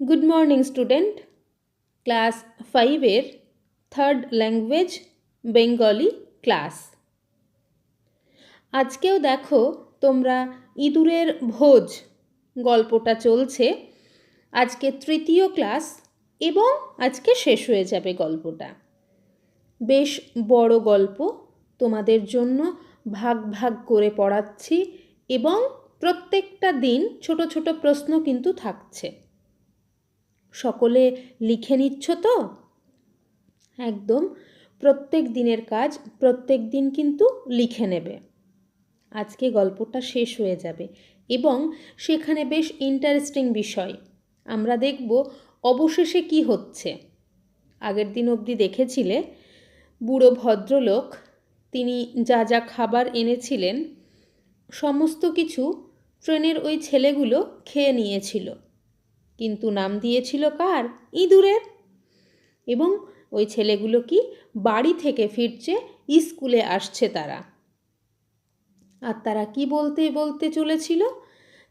Good morning student, class 5-এর third language Bengali class. আজকেও দেখো তোমরা ইঁদুরের ভোজ গল্পটা চলছে। আজকে তৃতীয় ক্লাস এবং আজকে শেষ হয়ে যাবে গল্পটা। বেশ বড় গল্প, তোমাদের জন্য ভাগ ভাগ করে পড়াচ্ছি এবং প্রত্যেকটা দিন ছোট ছোট প্রশ্ন কিন্তু থাকছে। সকলে লিখে নিচ্ছ তো? একদম প্রত্যেক দিনের কাজ প্রত্যেক দিন কিন্তু লিখে নেবে। আজকে গল্পটা শেষ হয়ে যাবে এবং সেখানে বেশ ইন্টারেস্টিং বিষয় আমরা দেখব অবশেষে কি হচ্ছে। আগের দিন অবধি দেখেছিলে বুড়ো ভদ্রলোক তিনি যা যা খাবার এনেছিলেন সমস্ত কিছু ট্রেনের ওই ছেলেগুলো খেয়ে নিয়েছিল, কিন্তু নাম দিয়েছিল কার? ইঁদুরের। এবং ওই ছেলেগুলো কি বাড়ি থেকে ফিরছে, স্কুলে আসছে তারা। আর তারা কি বলতে বলতে চলেছিল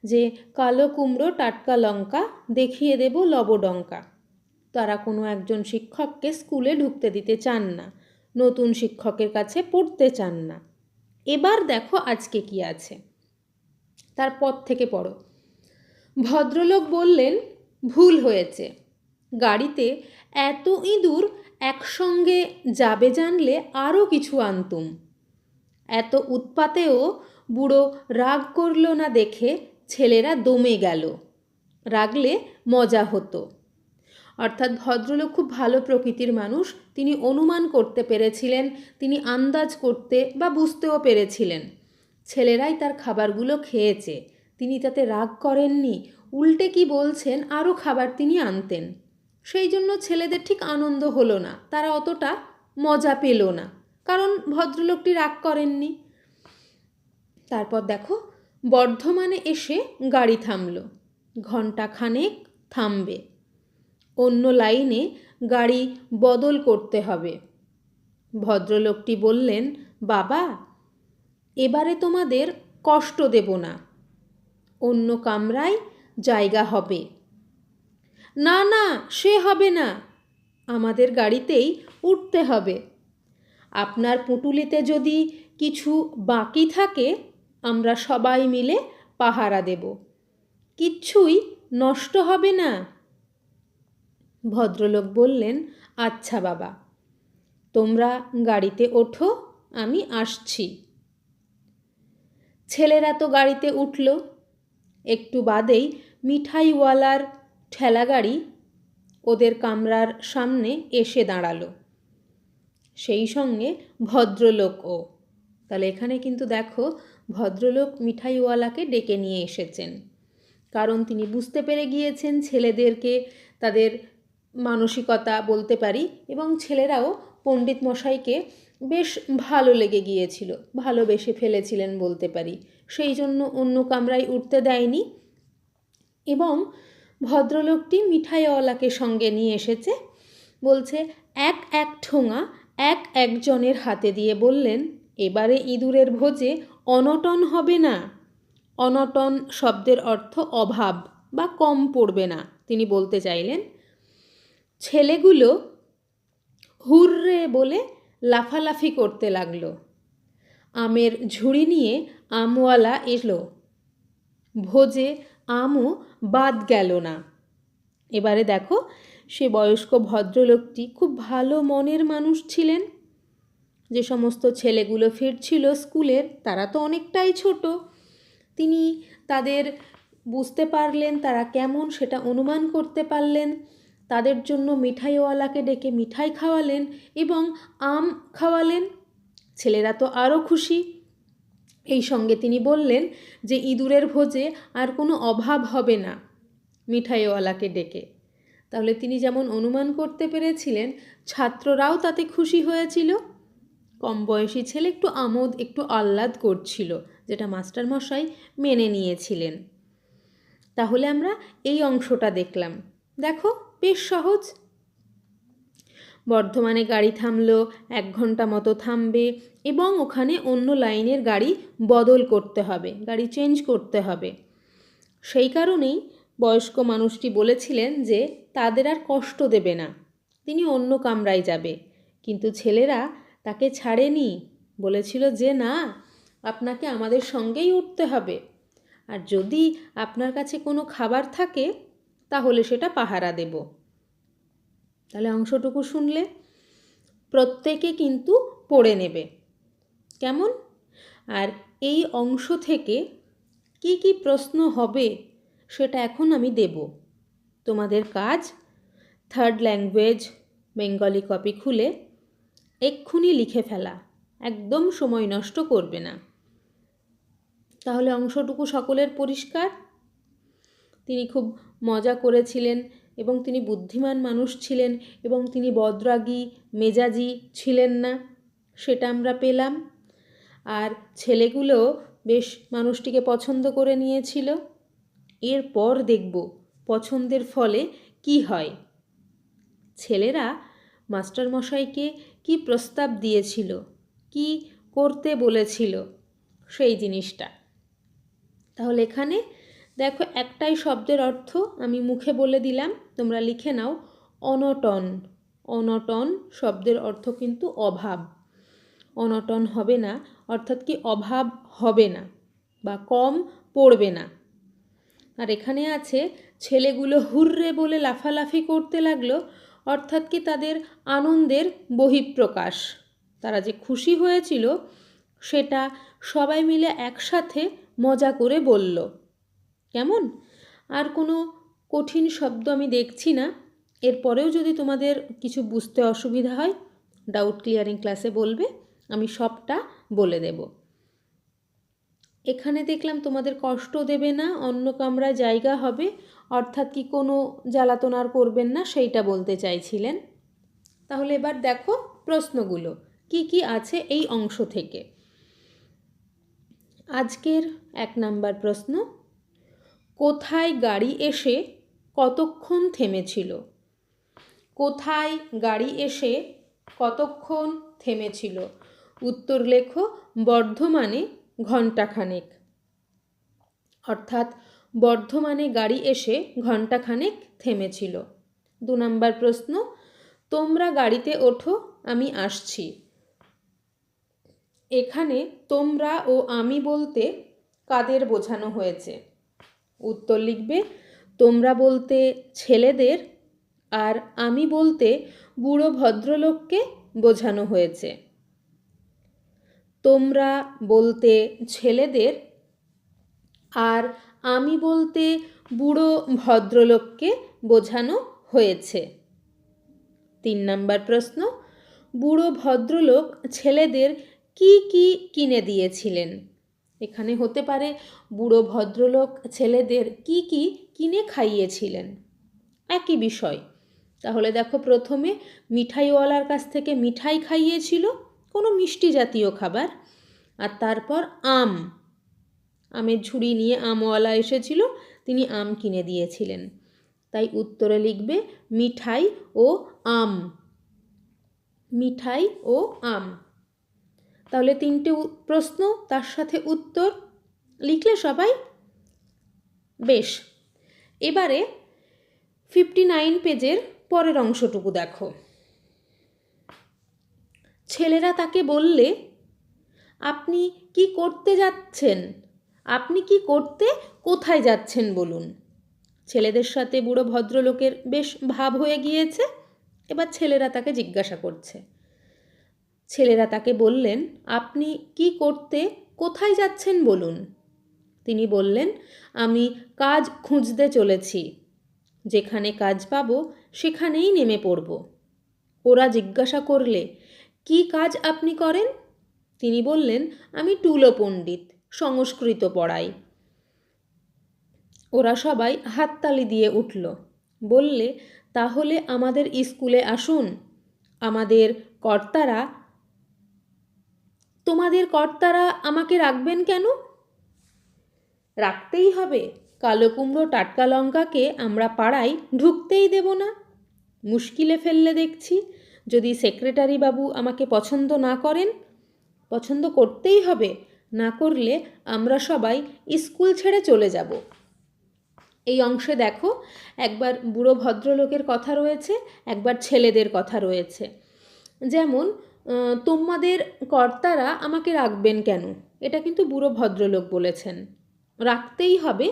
যে কালো কুমড়ো টাটকা লঙ্কা দেখিয়ে দেব লবডঙ্কা। তারা কোনো একজন শিক্ষককে স্কুলে ঢুকতে দিতে চান না, নতুন শিক্ষকের কাছে পড়তে চান না। এবার দেখো আজকে কি আছে, তারপর থেকে পড়ো। ভদ্রলোক বললেন, ভুল হয়েছে, গাড়িতে এত ইঁদুর একসঙ্গে যাবে জানলে আরও কিছু আনতুম। এত উৎপাতেও বুড়ো রাগ করল না দেখে ছেলেরা দমে গেল। রাগলে মজা হতো। অর্থাৎ ভদ্রলোক খুব ভালো প্রকৃতির মানুষ, তিনি অনুমান করতে পেরেছিলেন, তিনি আন্দাজ করতে বা বুঝতেও পেরেছিলেন ছেলেরাই তার খাবারগুলো খেয়েছে। তিনি তাতে রাগ করেননি, উল্টে কি বলছেন আরও খাবার তিনি আনতেন। সেই জন্য ছেলেদের ঠিক আনন্দ হলো না, তারা অতটা মজা পেল না, কারণ ভদ্রলোকটি রাগ করেননি। তারপর দেখো বর্ধমানে এসে গাড়ি থামল। ঘণ্টাখানেক থামবে, অন্য লাইনে গাড়ি বদল করতে হবে। ভদ্রলোকটি বললেন, বাবা এবারে তোমাদের কষ্ট দেব না, অন্য কামরায় জায়গা হবে। না না, সে হবে না, আমাদের গাড়িতেই উঠতে হবে। আপনার পুঁটুলিতে যদি কিছু বাকি থাকে আমরা সবাই মিলে পাহারা দেব, কিচ্ছুই নষ্ট হবে না। ভদ্রলোক বললেন, আচ্ছা বাবা, তোমরা গাড়িতে ওঠো, আমি আসছি। ছেলেরা তো গাড়িতে উঠল। একটু বাদেই মিঠাইওয়ালার ঠেলাগাড়ি ওদের কামরার সামনে এসে দাঁড়ালো, সেই সঙ্গে ভদ্রলোকও। তাহলে এখানে কিন্তু দেখো ভদ্রলোক মিঠাইওয়ালাকে ডেকে নিয়ে এসেছেন, কারণ তিনি বুঝতে পেরে গিয়েছেন ছেলেদেরকে, তাদের মানসিকতা বলতে পারি, এবং ছেলেরাও পণ্ডিত মশাইকে বেশ ভালো লেগে গিয়েছিল, ভালোবেসে ফেলেছিলেন বলতে পারি, সেই জন্য অন্য কামরায় উঠতে দেয়নি। এবং ভদ্রলোকটি মিঠাইওয়ালাকে সঙ্গে নিয়ে এসেছে, বলছে এক এক ঠোঙা এক একজনের হাতে দিয়ে বললেন, এবারে ইঁদুরের ভোজে অনটন হবে না। অনটন শব্দের অর্থ অভাব বা কম পড়বে না, তিনি বলতে চাইলেন। ছেলেগুলো হুররে বলে লাফালাফি করতে লাগলো। আমের ঝুড়ি নিয়ে আমওয়ালা এলো, ভোজে আমও বাদ গেল না। এবারে দেখো সে বয়স্ক ভদ্রলোকটি খুব ভালো মনের মানুষ ছিলেন। যে সমস্ত ছেলেগুলো ফিরছিল স্কুলের তারা তো অনেকটাই ছোট, তিনি তাদের বুঝতে পারলেন তারা কেমন সেটা অনুমান করতে পারলেন। তাদের জন্য মিঠাইওয়ালাকে ডেকে মিঠাই খাওয়ালেন এবং আম খাওয়ালেন। ছেলেরা তো আরও খুশি। এই সঙ্গে তিনি বললেন যে ইঁদুরের ভোজে আর কোনো অভাব হবে না মিঠাইওয়ালাকে ডেকে। তাহলে তিনি যেমন অনুমান করতে পেরেছিলেন, ছাত্ররাও তাতে খুশি হয়েছিল। কম বয়সী ছেলে একটু আমোদ একটু আহ্লাদ করছিল, যেটা মাস্টারমশাই মেনে নিয়েছিলেন। তাহলে আমরা এই অংশটা দেখলাম। দেখো বেশ সহজ। বর্ধমানে গাড়ি থামলো, 1 ঘন্টা মতো থামবে এবং ওখানে অন্য লাইনের গাড়ি বদল করতে হবে, গাড়ি চেঞ্জ করতে হবে। সেই কারণেই বয়স্ক মানুষটি বলেছিলেন যে তাদের আর কষ্ট দেবে না, তিনি অন্য কামরায় যাবে। কিন্তু ছেলেরা তাকে ছাড়েনি, বলেছিল যে না, আপনাকে আমাদের সঙ্গেই উঠতে হবে, আর যদি আপনার কাছে কোনো খাবার থাকে তাহলে সেটা পাহারা দেব। তাহলে অংশটুকু শুনলে প্রত্যেকে কিন্তু পড়ে নেবে, কেমন? আর এই অংশ থেকে কি কি প্রশ্ন হবে সেটা এখন আমি দেব। তোমাদের কাজ থার্ড ল্যাঙ্গুয়েজ বেঙ্গলি কপি খুলে এক্ষুনি লিখে ফেলা, একদম সময় নষ্ট করবে না। তাহলে অংশটুকু সকলের পরিষ্কার? তিনি খুব মজা করেছিলেন এবং তিনি বুদ্ধিমান মানুষ ছিলেন এবং তিনি বদরাগী মেজাজি ছিলেন না, সেটা আমরা পেলাম। আর ছেলেগুলো বেশ মানুষটিকে পছন্দ করে নিয়েছিল। এরপর দেখব পছন্দের ফলে কি হয়। ছেলেরা মাস্টারমশাইকে কি প্রস্তাব দিয়েছিল, কি করতে বলেছিল সেই জিনিসটা। তাহলে এখানে দেখো একটাই শব্দের অর্থ আমি মুখে বলে দিলাম, তোমরা লিখে নাও। অনটন। অনটন শব্দের অর্থ কিন্তু অভাব। অনটন হবে না, অর্থাৎ কি অভাব হবে না বা কম পড়বে না। আর এখানে আছে ছেলেগুলো হুররে বলে লাফালাফি করতে লাগলো, অর্থাৎ কি তাদের আনন্দের বহিঃপ্রকাশ। তারা যে খুশি হয়েছিল সেটা সবাই মিলে একসাথে মজা করে বলল, কেমন? আর কোনো কঠিন শব্দ আমি দেখছি না। এরপরেও যদি তোমাদের কিছু বুঝতে অসুবিধা হয় ডাউট ক্লিয়ারিং ক্লাসে বলবে, আমি সবটা বলে দেব। এখানে দেখলাম তোমাদের কষ্ট দেবে না, অন্য কামরায় জায়গা হবে, অর্থাৎ কি কোনো জ্বালাতন আর করবেন না সেইটা বলতে চাইছিলেন। তাহলে এবার দেখো প্রশ্নগুলো কি কি আছে এই অংশ থেকে। আজকের 1 নাম্বার প্রশ্ন, কোথায় গাড়ি এসে কতক্ষণ থেমেছিল? কোথায় গাড়ি এসে কতক্ষণ থেমেছিল? উত্তর লেখো বর্ধমানে ঘণ্টাখানেক। অর্থাৎ বর্ধমানে গাড়ি এসে ঘণ্টাখানেক থেমেছিল। 2 নাম্বার প্রশ্ন, তোমরা গাড়িতে ওঠো, আমি আসছি। এখানে তোমরা ও আমি বলতে কাদের বোঝানো হয়েছে? উত্তর লিখবে তোমরা বলতে ছেলেদের আর আমি বলতে বুড়ো ভদ্রলোককে বোঝানো হয়েছে। তোমরা বলতে ছেলেদের আর আমি বলতে বুড়ো ভদ্রলোককে বোঝানো হয়েছে। 3 নাম্বার প্রশ্ন, বুড়ো ভদ্রলোক ছেলেদের কি কি কিনে দিয়েছিলেন? এখানে হতে পারে বুড়ো ভদ্রলোক ছেলেদের কি কি কিনে খাইয়েছিলেন, একই বিষয়। তাহলে দেখো প্রথমে মিঠাইওয়ালার কাছ থেকে মিঠাই খাইয়েছিল, কোনো মিষ্টি জাতীয় খাবার। আর তারপর আমের ঝুড়ি নিয়ে আমওয়ালা এসেছিল, তিনি আম কিনে দিয়েছিলেন। তাই উত্তরে লিখবে মিঠাই ও আম। মিঠাই ও আম। তাহলে 3টে প্রশ্ন তার সাথে উত্তর লিখলে সবাই? বেশ, এবারে 59 পেজের পরের অংশটুকু দেখো। ছেলেরা তাকে বললে, আপনি কি করতে যাচ্ছেন? আপনি কি করতে কোথায় যাচ্ছেন বলুন? ছেলেদের সাথে বুড়ো ভদ্রলোকের বেশ ভাব হয়ে গিয়েছে। এবার ছেলেরা তাকে জিজ্ঞাসা করছে। ছেলেরা তাকে বললেন, আপনি কি করতে কোথায় যাচ্ছেন বলুন? তিনি বললেন, আমি কাজ খুঁজতে চলেছি, যেখানে কাজ পাবো সেখানেই নেমে পড়ব। ওরা জিজ্ঞাসা করলে, কি কাজ আপনি করেন? তিনি বললেন, আমি টুলো পণ্ডিত, সংস্কৃত পড়াই। ওরা সবাই হাততালি দিয়ে উঠল, বললে, তাহলে আমাদের স্কুলে আসুন। আমাদের কর্তারা তোমাদের কর্তারা আমাকে রাখবেন কেন? রাখতেই হবে, কালো কুমড়ো টাটকা লঙ্কাকে আমরা পাড়ায় ঢুকতেই দেব না। মুশকিলে ফেললে দেখছি, যদি সেক্রেটারি বাবু আমাকে পছন্দ না করেন। পছন্দ করতেই হবে, না করলে আমরা সবাই স্কুল ছেড়ে চলে যাব। এই অংশে দেখো একবার বুড়ো ভদ্রলোকের কথা রয়েছে, একবার ছেলেদের কথা রয়েছে। যেমন তোমাদের কর্তারা আমাকে রাখবেন কেন, এটা কিন্তু বুড়ো ভদ্রলোক বলেছেন। রাখতেই হবে,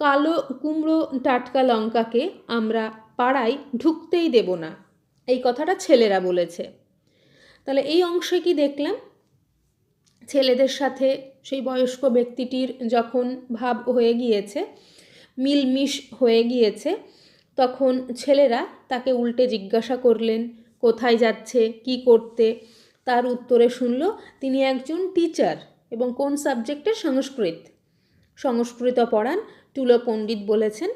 কালো কুমড়ো টাটকা লঙ্কাকে আমরা পাড়ায় ঢুকতেই দেব না, এই কথাটা ছেলেরা বলেছে। তাহলে এই অংশে কি দেখলাম, ছেলেদের সাথে সেই বয়স্ক ব্যক্তিটির যখন ভাব হয়ে গিয়েছে, মিলমিশ হয়ে গিয়েছে, তখন ছেলেরা তাকে উল্টে জিজ্ঞাসা করলেন কোথায় যাচ্ছে, কি করতে। তার উত্তরে শুনল তিনি একজন টিচার, এবং কোন সাবজেক্টের, সংস্কৃত পড়ান। টুলো পণ্ডিত বলেছেন।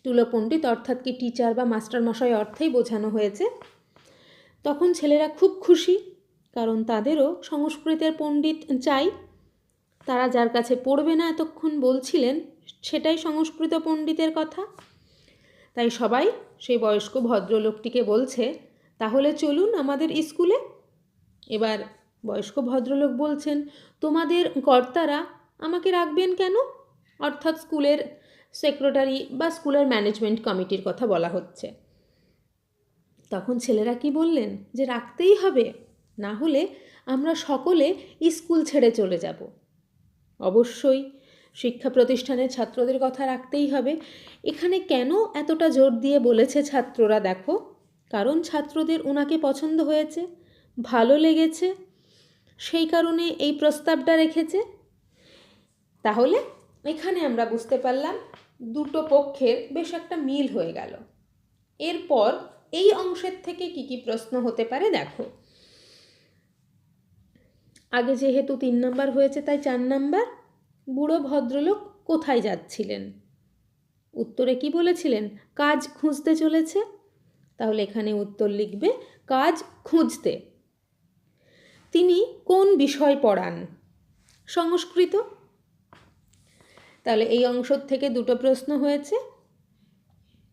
টুলো পণ্ডিত অর্থাৎ কি টিচার বা মাস্টারমশাই অর্থেই বোঝানো হয়েছে। তখন ছেলেরা খুব খুশি, কারণ তাদেরও সংস্কৃতের পণ্ডিত চাই। তারা যার কাছে পড়বে না এতক্ষণ বলছিলেন, সেটাই সংস্কৃত পণ্ডিতের কথা। তাই সবাই সেই বয়স্ক ভদ্রলোকটিকে বলছে, তাহলে চলুন আমাদের স্কুলে। এবার বয়স্ক ভদ্রলোক বলছেন, তোমাদের কর্তারা আমাকে রাখবেন কেন, অর্থাৎ স্কুলের সেক্রেটারি বা স্কুলের ম্যানেজমেন্ট কমিটির কথা বলা হচ্ছে। তখন ছেলেরা কি বললেন, যে রাখতেই হবে, না হলে আমরা সকলে স্কুল ছেড়ে চলে যাব। অবশ্যই শিক্ষা প্রতিষ্ঠানের ছাত্রদের কথা রাখতেই হবে। এখানে কেন এতটা জোর দিয়ে বলেছে ছাত্ররা, দেখো, কারণ ছাত্রদের ওনাকে পছন্দ হয়েছে, ভালো লেগেছে, সেই কারণে এই প্রস্তাবটা রেখেছে। তাহলে এখানে আমরা বুঝতে পারলাম দুটো পক্ষের বেশ একটা মিল হয়ে গেল। এরপর এই অংশের থেকে কি কি প্রশ্ন হতে পারে দেখো। আগে যেহেতু 3 নাম্বার হয়েছে তাই 4 নাম্বার, বুড়ো ভদ্রলোক কোথায় যাচ্ছিলেন? উত্তরে কি বলেছিলেন, কাজ খুঁজতে চলেছে। তাহলে এখানে উত্তর লিখবে কাজ খুঁজতে। তিনি কোন বিষয় পড়ান? সংস্কৃত। তাহলে এই অংশ থেকে দুটো প্রশ্ন হয়েছে।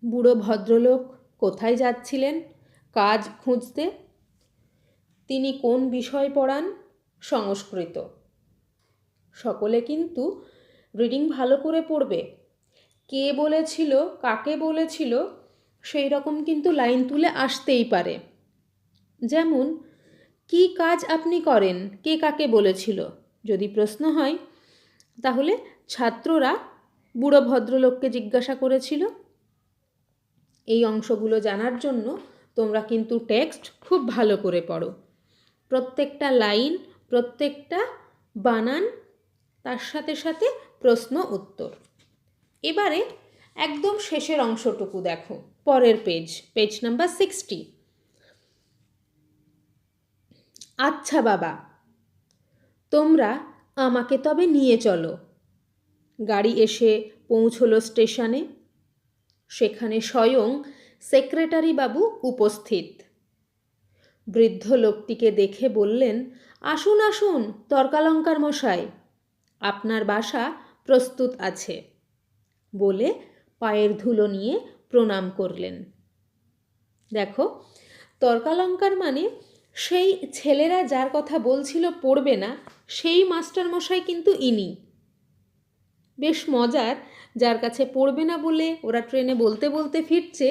বুড়ো ভদ্রলোক কোথায় যাচ্ছিলেন? কাজ খুঁজতে। তিনি কোন বিষয় পড়ান? সংস্কৃত। সকলে কিন্তু রিডিং ভালো করে পড়বে। কে বলেছিল, কাকে বলেছিল, সেই রকম কিন্তু লাইন তুলে আসতেই পারে। যেমন, কি কাজ আপনি করেন, কে কাকে বলেছিল, যদি প্রশ্ন হয়, তাহলে ছাত্ররা বুড়ো ভদ্রলোককে জিজ্ঞাসা করেছিল। এই অংশগুলো জানার জন্য তোমরা কিন্তু টেক্সট খুব ভালো করে পড়ো। প্রত্যেকটা লাইন, প্রত্যেকটা বানান, তার সাথে সাথে প্রশ্ন উত্তর। এবারে একদম শেষের অংশটুকু দেখো, পরের পেজ নাম্বার 60। আচ্ছা বাবা, তোমরা আমাকে তবে নিয়ে চলো। গাড়ি এসে পৌঁছলো স্টেশনে। সেখানে স্বয়ং সেক্রেটারি বাবু উপস্থিত। বৃদ্ধ লোকটিকে দেখে বললেন, আসুন আসুন তর্কালঙ্কার মশাই, আপনার বাসা প্রস্তুত আছে, বলে পায়ের ধুলো নিয়ে প্রণাম করলেন। দেখো, তর্কালঙ্কার মানে সেই ছেলেরা যার কথা বলছিল পড়বে না, সেই মাস্টারমশাই কিন্তু ইনি। বেশ মজার, যার কাছে পড়বে না বলে ওরা ট্রেনে বলতে বলতে ফিরছে,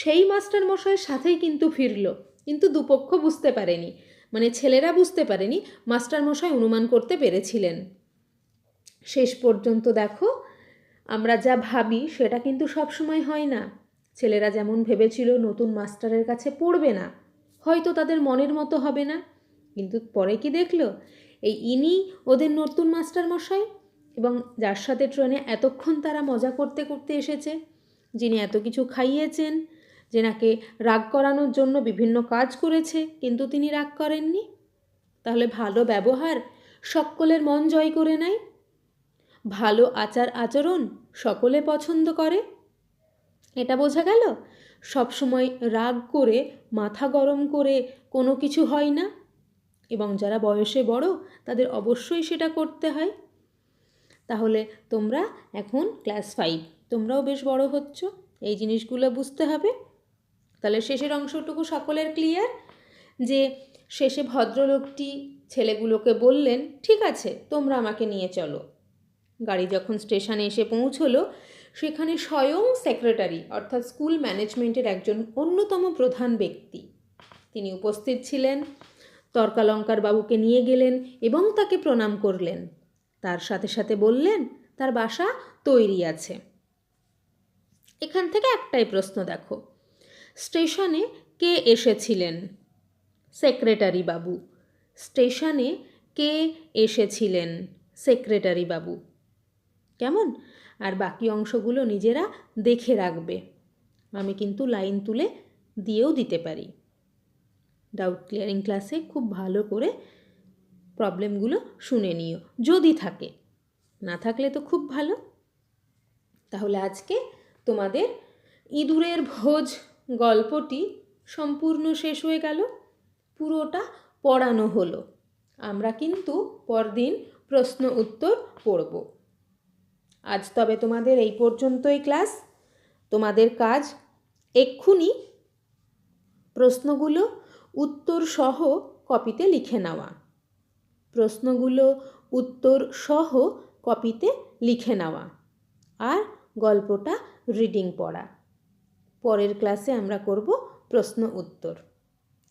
সেই মাস্টারমশাইয়ের সাথেই কিন্তু ফিরল। কিন্তু দুপক্ষ বুঝতে পারেনি, মানে ছেলেরা বুঝতে পারেনি, মাস্টারমশাই অনুমান করতে পেরেছিলেন। শেষ পর্যন্ত দেখো, আমরা যা ভাবি সেটা কিন্তু সবসময় হয় না। ছেলেরা যেমন ভেবেছিল নতুন মাস্টারের কাছে পড়বে না, হয়তো তাদের মনের মতো হবে না, কিন্তু পরে কি দেখলো, ইনি ওদের নতুন মাস্টারমশাই, এবং যার সাথে ট্রেনে এতক্ষণ তারা মজা করতে করতে এসেছে, যিনি এত কিছু খাইয়েছেন, যেনাকে রাগ করানোর জন্য বিভিন্ন কাজ করেছে, কিন্তু তিনি রাগ করেননি। তাহলে ভালো ব্যবহার সকলের মন জয় করে নেয়, ভালো আচার আচরণ সকলে পছন্দ করে। এটা বোঝা গেল। সবসময় রাগ করে, মাথা গরম করে কোনো কিছু হয় না, এবং যারা বয়সে বড় তাদের অবশ্যই সেটা করতে হয়। তাহলে তোমরা এখন ক্লাস 5, তোমরাও বেশ বড় হচ্ছ, এই জিনিসগুলো বুঝতে হবে। তাহলে শেষের অংশটুকু সকলের ক্লিয়ার, যে শেষে ভদ্রলোকটি ছেলেগুলোকে বললেন, ঠিক আছে তোমরা আমাকে নিয়ে চলো। গাড়ি যখন স্টেশনে এসে পৌঁছলো, সেখানে স্বয়ং সেক্রেটারি অর্থাৎ স্কুল ম্যানেজমেন্টের একজন অন্যতম প্রধান ব্যক্তি তিনি উপস্থিত ছিলেন। তর্কালঙ্কার বাবুকে নিয়ে গেলেন এবং তাকে প্রণাম করলেন। তার সাথে সাথে বললেন তার বাসা তৈরি আছে। এখান থেকে একটাই প্রশ্ন দেখো, স্টেশনে কে এসেছিলেন? সেক্রেটারি বাবু। স্টেশনে কে এসেছিলেন? সেক্রেটারি বাবু। কেমন? আর বাকি অংশগুলো নিজেরা দেখে রাখবে। আমি কিন্তু লাইন তুলে দিয়েও দিতে পারি। ডাউট ক্লিয়ারিং ক্লাসে খুব ভালো করে প্রবলেমগুলো শুনে নিও, যদি থাকে। না থাকলে তো খুব ভালো। তাহলে আজকে তোমাদের ইঁদুরের ভোজ গল্পটি সম্পূর্ণ শেষ হয়ে গেল, পুরোটা পড়ানো হলো। আমরা কিন্তু পরদিন প্রশ্ন উত্তর পড়ব। আজ তবে তোমাদের এই পর্যন্তই ক্লাস। তোমাদের কাজ এক্ষুনি প্রশ্নগুলো উত্তর সহ কপিতে লিখে নেওয়া। প্রশ্নগুলো উত্তর সহ কপিতে লিখে নেওয়া আর গল্পটা রিডিং পড়া। পরের ক্লাসে আমরা করব প্রশ্ন উত্তর।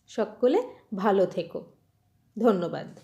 সকলে ভালো থেকো। ধন্যবাদ।